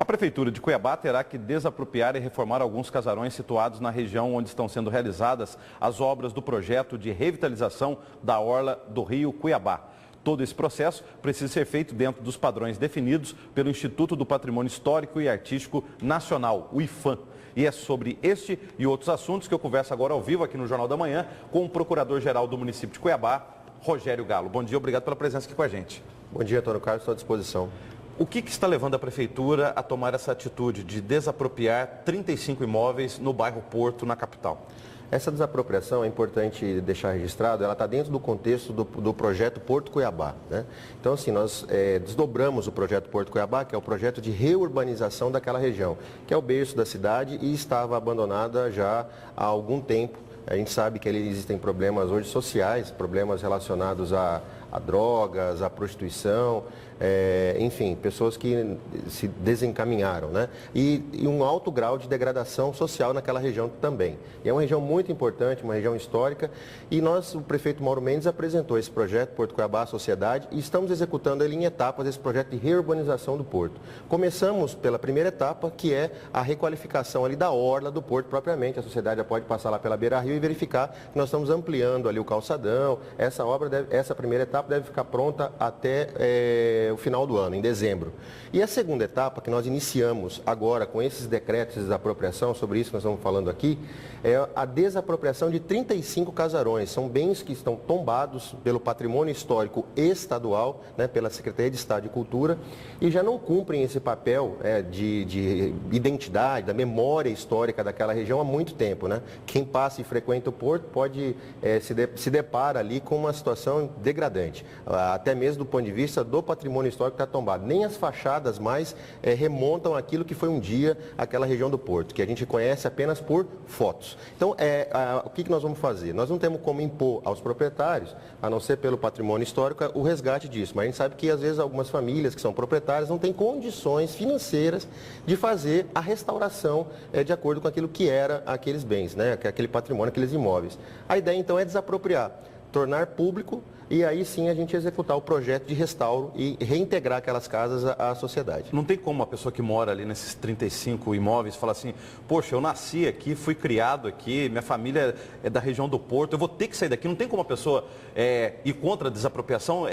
A Prefeitura de Cuiabá terá que desapropriar e reformar alguns casarões situados na região onde estão sendo realizadas as obras do projeto de revitalização da orla do Rio Cuiabá. Todo esse processo precisa ser feito dentro dos padrões definidos pelo Instituto do Patrimônio Histórico e Artístico Nacional, o IPHAN. E é sobre este e outros assuntos que eu converso agora ao vivo aqui no Jornal da Manhã com o Procurador-Geral do município de Cuiabá, Rogério Galo. Bom dia, obrigado pela presença aqui com a gente. Bom dia, Antônio Carlos, estou à disposição. O que está levando a Prefeitura a tomar essa atitude de desapropriar 35 imóveis no bairro Porto, na capital? Essa desapropriação, é importante deixar registrado, ela está dentro do contexto do projeto Porto Cuiabá, né? Então, assim, nós desdobramos o projeto Porto Cuiabá, que é o projeto de reurbanização daquela região, que é o berço da cidade e estava abandonada já há algum tempo. A gente sabe que ali existem problemas hoje sociais, problemas relacionados a drogas, a prostituição, enfim, pessoas que se desencaminharam, né? E um alto grau de degradação social naquela região também. E é uma região muito importante, uma região histórica, e o prefeito Mauro Mendes apresentou esse projeto, Porto Cuiabá, à sociedade, e estamos executando ele em etapas, esse projeto de reurbanização do Porto. Começamos pela primeira etapa, que é a requalificação ali da orla do Porto propriamente. A sociedade já pode passar lá pela beira-rio e verificar que nós estamos ampliando ali o calçadão. Essa primeira etapa deve ficar pronta até o final do ano, em dezembro. E a segunda etapa, que nós iniciamos agora com esses decretos de desapropriação, sobre isso que nós estamos falando aqui, é a desapropriação de 35 casarões. São bens que estão tombados pelo patrimônio histórico estadual, né, pela Secretaria de Estado de Cultura, e já não cumprem esse papel de identidade, da memória histórica daquela região há muito tempo, né? Quem passa e frequenta o Porto pode se depara ali com uma situação degradante, até mesmo do ponto de vista do patrimônio histórico que está tombado. Nem as fachadas mais remontam aquilo que foi um dia aquela região do Porto, que a gente conhece apenas por fotos. Então, o que nós vamos fazer? Nós não temos como impor aos proprietários, a não ser pelo patrimônio histórico, o resgate disso. Mas a gente sabe que, às vezes, algumas famílias que são proprietárias não têm condições financeiras de fazer a restauração de acordo com aquilo que era aqueles bens, né? Aquele patrimônio, aqueles imóveis. A ideia, então, é desapropriar, tornar público e aí sim a gente executar o projeto de restauro e reintegrar aquelas casas à sociedade. Não tem como uma pessoa que mora ali nesses 35 imóveis falar assim, poxa, eu nasci aqui, fui criado aqui, minha família é da região do Porto, eu vou ter que sair daqui. Não tem como a pessoa ir contra a desapropriação?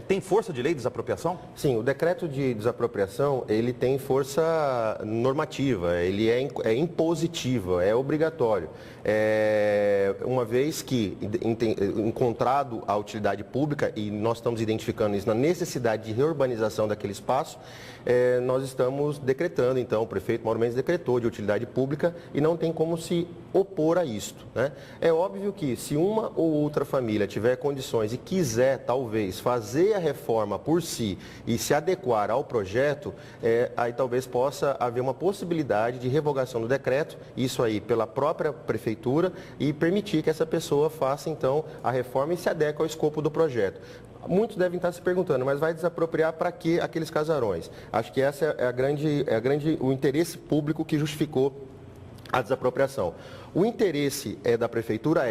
Tem força de lei de desapropriação? Sim, o decreto de desapropriação, ele tem força normativa, ele é impositivo, é obrigatório. Uma vez que encontrado a utilidade pública, e nós estamos identificando isso na necessidade de reurbanização daquele espaço, nós estamos decretando, então, o prefeito Mauro Mendes decretou de utilidade pública e não tem como se opor a isto, né? É óbvio que se uma ou outra família tiver condições e quiser, talvez, fazer a reforma por si e se adequar ao projeto, aí talvez possa haver uma possibilidade de revogação do decreto, isso aí pela própria prefeitura, e permitir que essa pessoa faça, então, a reforma e se adeque ao escopo do projeto. Muitos devem estar se perguntando, mas vai desapropriar para que aqueles casarões? Acho que essa é o interesse público que justificou a desapropriação. O interesse da prefeitura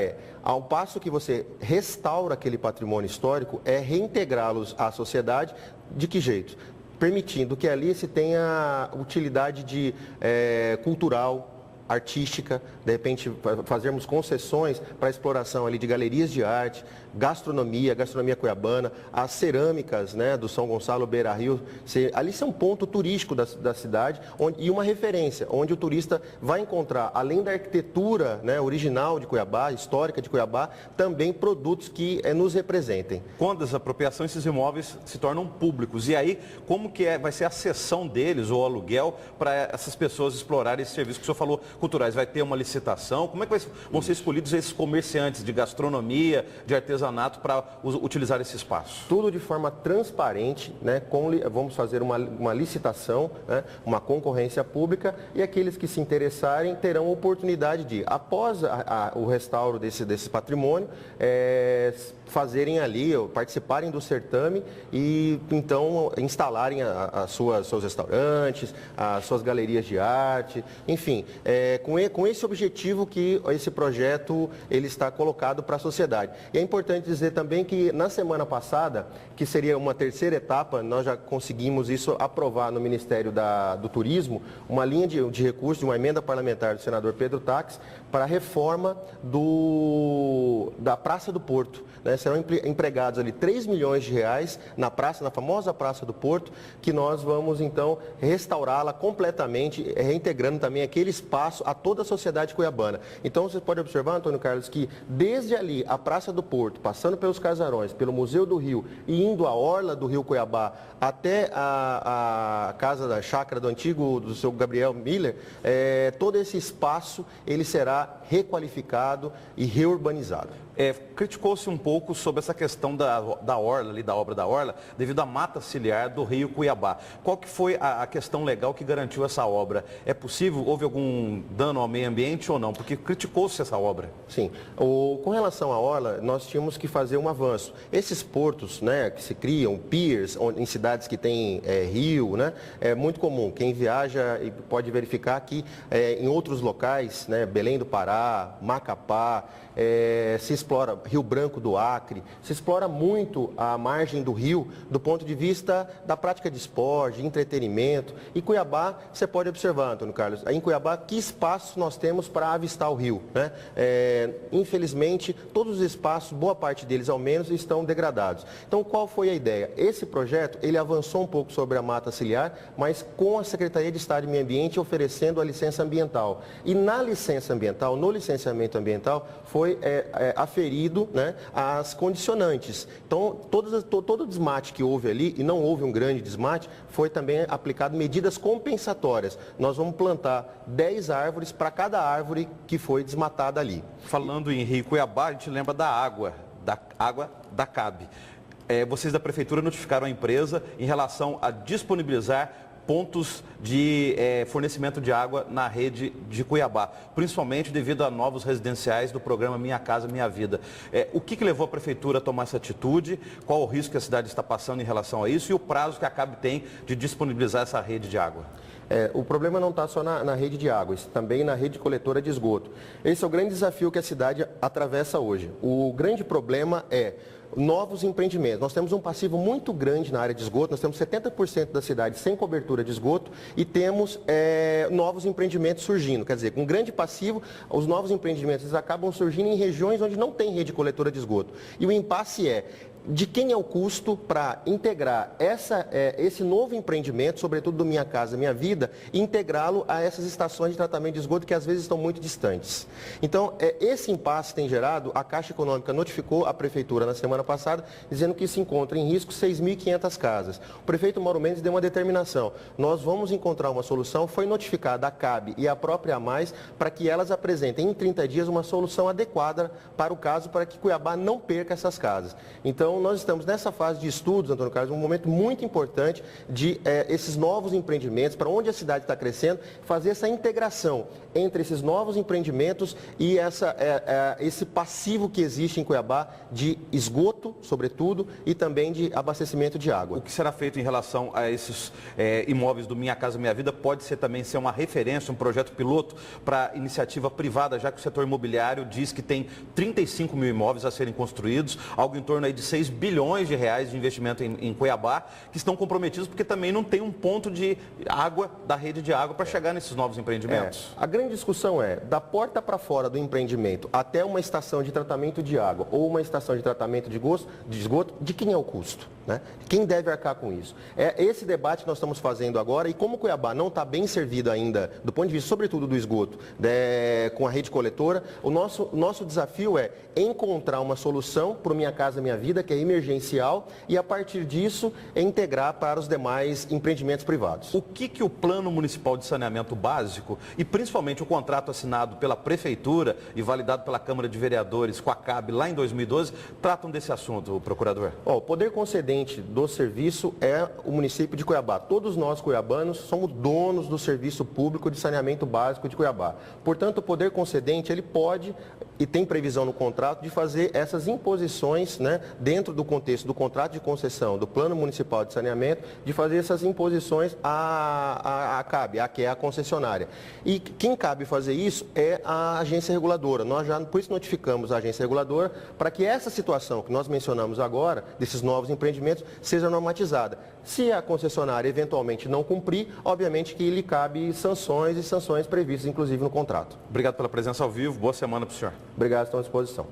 ao passo que você restaura aquele patrimônio histórico, reintegrá-los à sociedade. De que jeito? Permitindo que ali se tenha utilidade cultural, artística, de repente fazermos concessões para a exploração ali de galerias de arte, gastronomia cuiabana, as cerâmicas, né, do São Gonçalo, Beira-Rio, ali são um ponto turístico da cidade e uma referência, onde o turista vai encontrar, além da arquitetura, né, original de Cuiabá, histórica de Cuiabá, também produtos que nos representem. Com a desapropriação, esses imóveis se tornam públicos. E aí, como que vai ser a cessão deles ou aluguel para essas pessoas explorarem esse serviço que o senhor falou, culturais? Vai ter uma licitação? Como é que vão ser escolhidos esses comerciantes de gastronomia, de artesanato para utilizar esse espaço? Tudo de forma transparente, né? Vamos fazer uma licitação, né? Uma concorrência pública, e aqueles que se interessarem terão oportunidade de, após o restauro desse patrimônio, fazerem ali, participarem do certame e então instalarem seus restaurantes, as suas galerias de arte, enfim, com esse objetivo que esse projeto ele está colocado para a sociedade. E é importante dizer também que na semana passada, que seria uma terceira etapa, nós já conseguimos isso aprovar no Ministério do Turismo, uma linha de recursos, de uma emenda parlamentar do senador Pedro Taques, para a reforma da Praça do Porto. Né? Serão empregados ali 3 milhões de reais na famosa Praça do Porto, que nós vamos então restaurá-la completamente, reintegrando também aquele espaço a toda a sociedade cuiabana. Então você pode observar, Antônio Carlos, que desde ali a Praça do Porto, passando pelos casarões, pelo Museu do Rio e indo à orla do Rio Cuiabá até a casa da chácara do seu Gabriel Miller, todo esse espaço ele será requalificado e reurbanizado. Criticou-se um pouco sobre essa questão da orla, ali, da obra da orla, devido à mata ciliar do Rio Cuiabá. Qual que foi a questão legal que garantiu essa obra? É possível? Houve algum dano ao meio ambiente ou não? Porque criticou-se essa obra. Sim. Com relação à orla, nós tínhamos que fazer um avanço. Esses portos, né, que se criam, piers, em cidades que tem rio, né, é muito comum. Quem viaja pode verificar que em outros locais, né, Belém do Pará, Macapá, se explora Rio Branco do Acre, se explora muito a margem do rio do ponto de vista da prática de esporte, de entretenimento. E Cuiabá, você pode observar, Antônio Carlos, em Cuiabá, que espaços nós temos para avistar o rio, né? Infelizmente, todos os espaços, boa parte deles ao menos, estão degradados. Então, qual foi a ideia? Esse projeto, ele avançou um pouco sobre a mata ciliar, mas com a Secretaria de Estado e Meio Ambiente oferecendo a licença ambiental. E na licença ambiental, no licenciamento ambiental, foi aferido, né, as condicionantes. Então, todo o desmate que houve ali, e não houve um grande desmate, foi também aplicado medidas compensatórias. Nós vamos plantar 10 árvores para cada árvore que foi desmatada ali. Falando em Rio Cuiabá, a gente lembra da água da CAB. Vocês da Prefeitura notificaram a empresa em relação a disponibilizar pontos de fornecimento de água na rede de Cuiabá, principalmente devido a novos residenciais do programa Minha Casa Minha Vida. O que levou a Prefeitura a tomar essa atitude? Qual o risco que a cidade está passando em relação a isso e o prazo que a CAB tem de disponibilizar essa rede de água? O problema não está só na rede de água, também na rede coletora de esgoto. Esse é o grande desafio que a cidade atravessa hoje. O grande problema é novos empreendimentos. Nós temos um passivo muito grande na área de esgoto, nós temos 70% da cidade sem cobertura de esgoto e temos novos empreendimentos surgindo. Quer dizer, com grande passivo, os novos empreendimentos eles acabam surgindo em regiões onde não tem rede coletora de esgoto. E o impasse de quem é o custo para integrar esse novo empreendimento, sobretudo do Minha Casa Minha Vida, e integrá-lo a essas estações de tratamento de esgoto que às vezes estão muito distantes. Então, esse impasse tem gerado, a Caixa Econômica notificou a Prefeitura na semana passada, dizendo que se encontra em risco 6.500 casas. O prefeito Mauro Mendes deu uma determinação. Nós vamos encontrar uma solução, foi notificada a CAB e a própria AMAIS para que elas apresentem em 30 dias uma solução adequada para o caso, para que Cuiabá não perca essas casas. Então, nós estamos nessa fase de estudos, Antônio Carlos, um momento muito importante de esses novos empreendimentos, para onde a cidade está crescendo, fazer essa integração entre esses novos empreendimentos e esse passivo que existe em Cuiabá de esgoto, sobretudo, e também de abastecimento de água. O que será feito em relação a esses imóveis do Minha Casa Minha Vida pode também ser uma referência, um projeto piloto para iniciativa privada, já que o setor imobiliário diz que tem 35 mil imóveis a serem construídos, algo em torno aí de 6 bilhões de reais de investimento em Cuiabá, que estão comprometidos porque também não tem um ponto de água, da rede de água, para chegar nesses novos empreendimentos. A grande discussão da porta para fora do empreendimento até uma estação de tratamento de água ou uma estação de tratamento de esgoto, de quem é o custo? Né? Quem deve arcar com isso? É esse debate que nós estamos fazendo agora, e como Cuiabá não está bem servido ainda, do ponto de vista, sobretudo, do esgoto, com a rede coletora, o nosso desafio é encontrar uma solução para o Minha Casa Minha Vida, que é emergencial, e a partir disso integrar para os demais empreendimentos privados. O que o Plano Municipal de Saneamento Básico e principalmente o contrato assinado pela Prefeitura e validado pela Câmara de Vereadores com a CAB lá em 2012 tratam desse assunto, procurador? O poder concedente do serviço é o município de Cuiabá. Todos nós cuiabanos somos donos do serviço público de saneamento básico de Cuiabá. Portanto, o poder concedente ele pode e tem previsão no contrato de fazer essas imposições, né, dentro dentro do contexto do contrato de concessão do Plano Municipal de Saneamento, de fazer essas imposições a que é a concessionária. E quem cabe fazer isso é a agência reguladora. Nós já, por isso, notificamos a agência reguladora para que essa situação que nós mencionamos agora, desses novos empreendimentos, seja normatizada. Se a concessionária eventualmente não cumprir, obviamente que lhe cabe sanções e sanções previstas, inclusive, no contrato. Obrigado pela presença ao vivo. Boa semana para o senhor. Obrigado, estou à disposição.